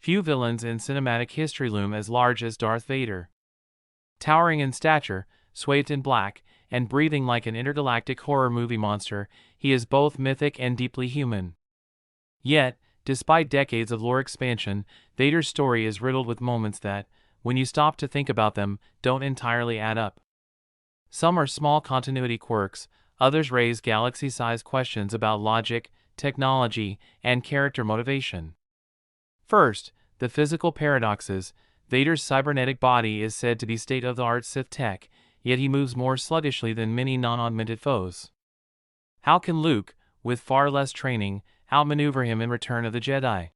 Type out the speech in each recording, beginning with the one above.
Few villains in cinematic history loom as large as Darth Vader. Towering in stature, swathed in black, and breathing like an intergalactic horror movie monster, he is both mythic and deeply human. Yet, despite decades of lore expansion, Vader's story is riddled with moments that, when you stop to think about them, don't entirely add up. Some are small continuity quirks, others raise galaxy-sized questions about logic, technology, and character motivation. First, the physical paradoxes. Vader's cybernetic body is said to be state-of-the-art Sith tech, yet he moves more sluggishly than many non-augmented foes. How can Luke, with far less training, outmaneuver him in Return of the Jedi?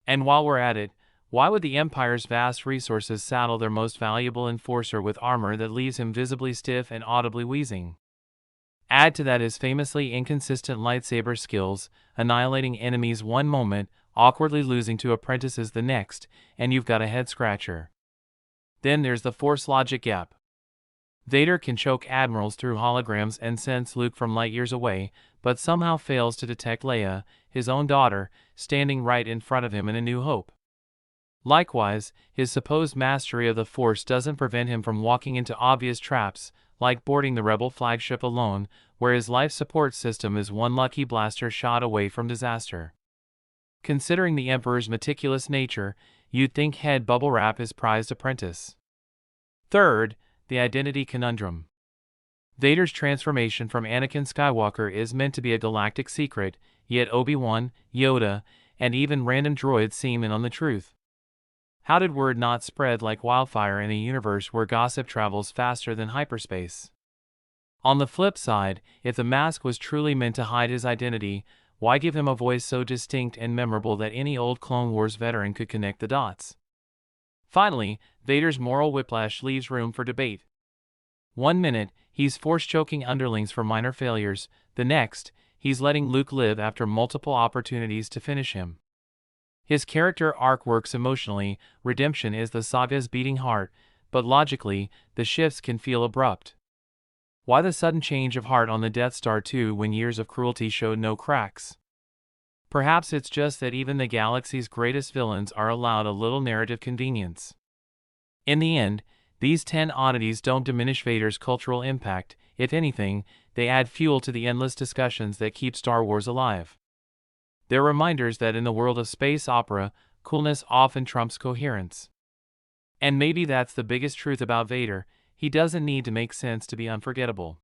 And while we're at it, why would the Empire's vast resources saddle their most valuable enforcer with armor that leaves him visibly stiff and audibly wheezing? Add to that his famously inconsistent lightsaber skills, annihilating enemies one moment, awkwardly losing to apprentices the next, and you've got a head-scratcher. Then there's the Force logic gap. Vader can choke admirals through holograms and sense Luke from light years away, but somehow fails to detect Leia, his own daughter, standing right in front of him in A New Hope. Likewise, his supposed mastery of the Force doesn't prevent him from walking into obvious traps, like boarding the Rebel flagship alone, where his life support system is one lucky blaster shot away from disaster. Considering the Emperor's meticulous nature, you'd think head bubble wrap his prized apprentice. Third, the identity conundrum. Vader's transformation from Anakin Skywalker is meant to be a galactic secret, yet Obi-Wan, Yoda, and even random droids seem in on the truth. How did word not spread like wildfire in a universe where gossip travels faster than hyperspace? On the flip side, if the mask was truly meant to hide his identity, why give him a voice so distinct and memorable that any old Clone Wars veteran could connect the dots? Finally, Vader's moral whiplash leaves room for debate. One minute, he's force-choking underlings for minor failures, the next, he's letting Luke live after multiple opportunities to finish him. His character arc works emotionally, redemption is the saga's beating heart, but logically, the shifts can feel abrupt. Why the sudden change of heart on the Death Star 2 when years of cruelty showed no cracks? Perhaps it's just that even the galaxy's greatest villains are allowed a little narrative convenience. In the end, these 10 oddities don't diminish Vader's cultural impact. If anything, they add fuel to the endless discussions that keep Star Wars alive. They're reminders that in the world of space opera, coolness often trumps coherence. And maybe that's the biggest truth about Vader: he doesn't need to make sense to be unforgettable.